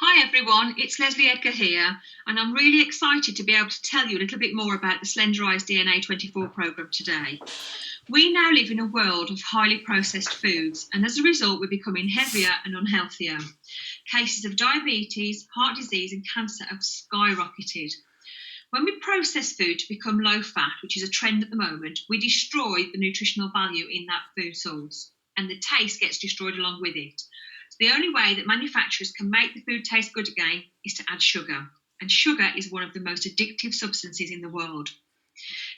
Hi everyone, it's Lesley Edgar here, and I'm really excited to be able to tell you a little bit more about the Slenderiiz DNA 24 programme today. We now live in a world of highly processed foods, and as a result, we're becoming heavier and unhealthier. Cases of diabetes, heart disease, and cancer have skyrocketed. When we process food to become low fat, which is a trend at the moment, we destroy the nutritional value in that food source, and the taste gets destroyed along with it. So the only way that manufacturers can make the food taste good again is to add sugar, and sugar is one of the most addictive substances in the world.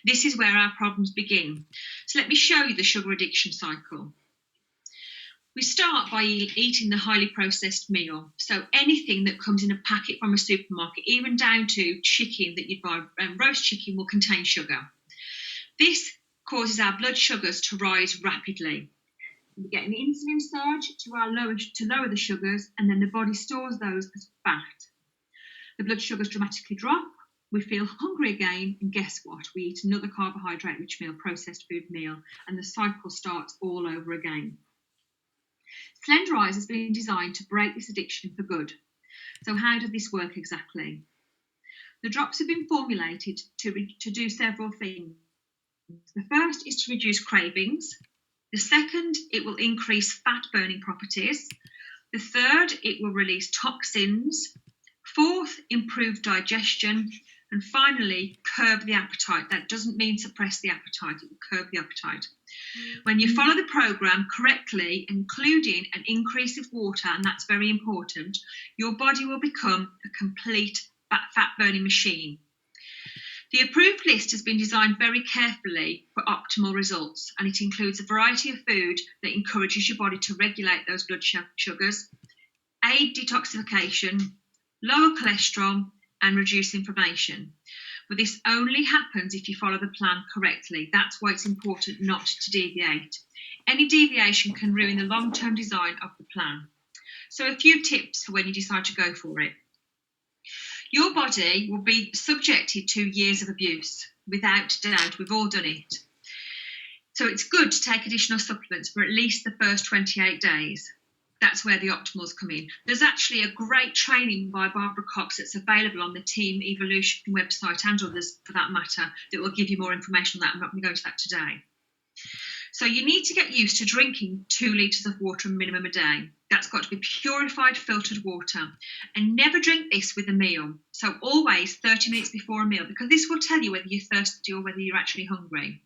This is where our problems begin. So let me show you the sugar addiction cycle. We start by eating the highly processed meal. So anything that comes in a packet from a supermarket, even down to chicken that you'd buy, roast chicken will contain sugar. This causes our blood sugars to rise rapidly. We get an insulin surge to lower the sugars, and then the body stores those as fat. The blood sugars dramatically drop. We feel hungry again, and guess what? We eat another carbohydrate-rich meal, processed food meal, and the cycle starts all over again. Slenderiiz has been designed to break this addiction for good. So how does this work exactly? The drops have been formulated to do several things. The first is to reduce cravings. The second, it will increase fat-burning properties. The third, it will release toxins. Fourth, improve digestion. And finally, curb the appetite. That doesn't mean suppress the appetite, it will curb the appetite. When you follow the programme correctly, including an increase of water, and that's very important, your body will become a complete fat-burning machine. The approved list has been designed very carefully for optimal results, and it includes a variety of food that encourages your body to regulate those blood sugars, aid detoxification, lower cholesterol, and reduce inflammation. But this only happens if you follow the plan correctly. That's why it's important not to deviate. Any deviation can ruin the long-term design of the plan. So a few tips for when you decide to go for it. Your body will be subjected to years of abuse, without doubt. We've all done it. So it's good to take additional supplements for at least the first 28 days. That's where the optimals come in. There's actually a great training by Barbara Cox that's available on the Team Evolution website, and others for that matter, that will give you more information on that. I'm not going to go into that today. So you need to get used to drinking 2 litres of water minimum a day. That's got to be purified, filtered water. And never drink this with a meal. So always 30 minutes before a meal, because this will tell you whether you're thirsty or whether you're actually hungry.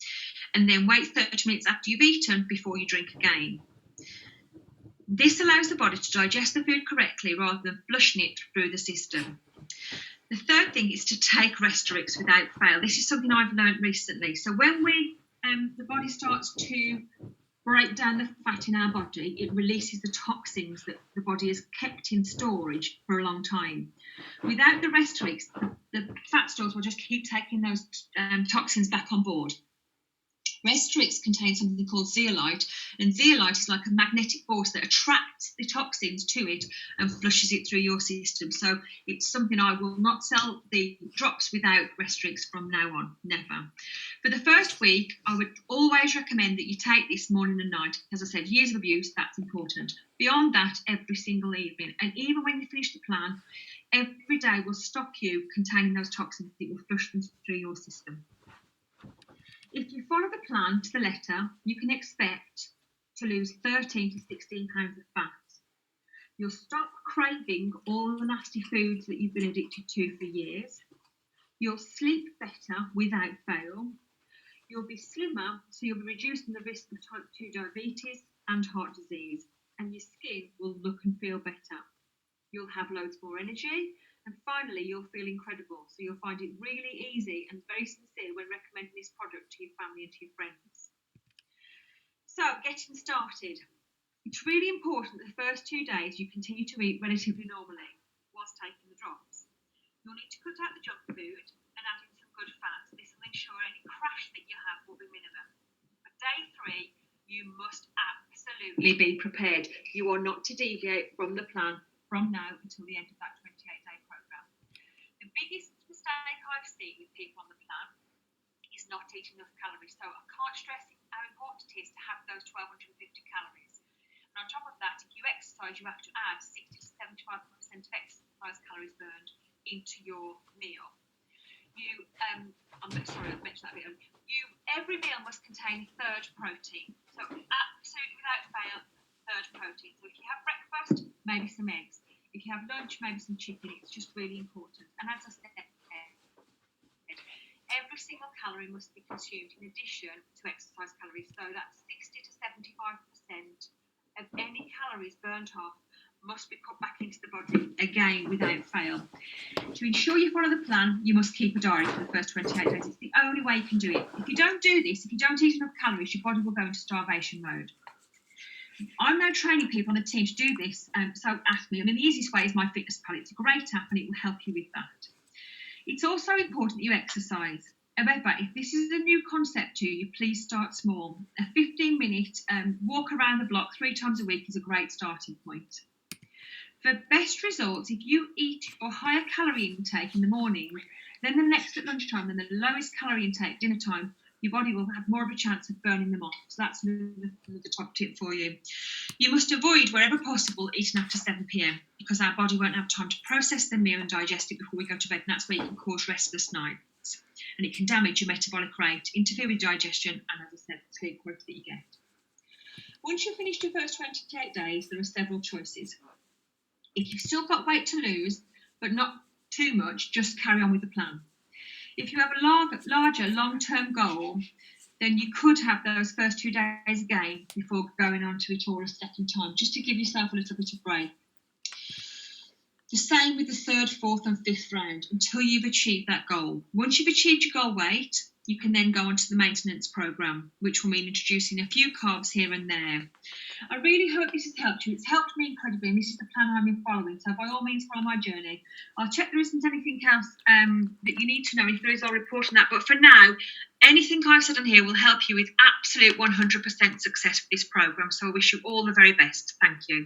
And then wait 30 minutes after you've eaten before you drink again. This allows the body to digest the food correctly rather than flushing it through the system. The third thing is to take Restorix without fail. This is something I've learned recently. So when the body starts to break down the fat in our body, it releases the toxins that the body has kept in storage for a long time. Without the Restorix, the fat stores will just keep taking those toxins back on board. Restorix contains something called zeolite, and zeolite is like a magnetic force that attracts the toxins to it and flushes it through your system. So it's something I will not sell the drops without Restorix from now on, never. For the first week, I would always recommend that you take this morning and night. As I said, years of abuse, that's important. Beyond that, every single evening. And even when you finish the plan, every day will stop you containing those toxins. It will flush them through your system. If you follow the plan to the letter, you can expect to lose 13 to 16 pounds of fat. You'll stop craving all the nasty foods that you've been addicted to for years. You'll sleep better without fail. You'll be slimmer, so you'll be reducing the risk of type 2 diabetes and heart disease. And your skin will look and feel better. You'll have loads more energy. And finally, you'll feel incredible. So you'll find it really easy and very sincere when recommending this product to your family and to your friends. So getting started. It's really important that the first 2 days you continue to eat relatively normally whilst taking the drops. You'll need to cut out the junk food and add in some good fats. This will ensure any crash that you have will be minimum. For day 3, you must absolutely be prepared. You are not to deviate from the plan from now until the end of that 28-day programme. The biggest mistake I've seen with people on the plan is not eating enough calories. So I can't stress how important it is to have those 1,250 calories. And on top of that, if you exercise, you have to add 60 to 75% exercise calories burned into your meal. I've mentioned that a bit earlier. Every meal must contain a third protein. So absolutely without fail, third protein. So if you have breakfast, maybe some eggs. If you have lunch, maybe some chicken. It's just really important. And as I said, every single calorie must be consumed in addition to exercise calories. So that's 60 to 75% of any calories burnt off must be put back into the body, again, without fail. To ensure you follow the plan, you must keep a diary for the first 28 days. It's the only way you can do it. If you don't do this, if you don't eat enough calories, your body will go into starvation mode. I'm now training people on the team to do this, so ask me. I mean, the easiest way is MyFitnessPal. It's a great app and it will help you with that. It's also important that you exercise. However, if this is a new concept to you, please start small. A 15-minute walk around the block 3 times a week is a great starting point. For best results, if you eat your higher calorie intake in the morning, then the next at lunchtime, then the lowest calorie intake dinner time, your body will have more of a chance of burning them off. So that's another top tip for you. You must avoid, wherever possible, eating after 7 p.m. because our body won't have time to process the meal and digest it before we go to bed. And that's where you can cause restless nights. And it can damage your metabolic rate, interfere with digestion, and as I said, the sleep quality that you get. Once you've finished your first 28 days, there are several choices. If you've still got weight to lose, but not too much, just carry on with the plan. If you have a larger long-term goal, then you could have those first 2 days again before going on to it all a second time, just to give yourself a little bit of break. The same with the 3rd, 4th and 5th round until you've achieved that goal. Once you've achieved your goal weight, you can then go on to the maintenance program, which will mean introducing a few carbs here and there. I really hope this has helped you. It's helped me incredibly, and this is the plan I've been following. So by all means, follow my journey. I'll check there isn't anything else that you need to know. If there is, I'll report on that. But for now, anything I've said on here will help you with absolute 100% success with this program. So I wish you all the very best. Thank you.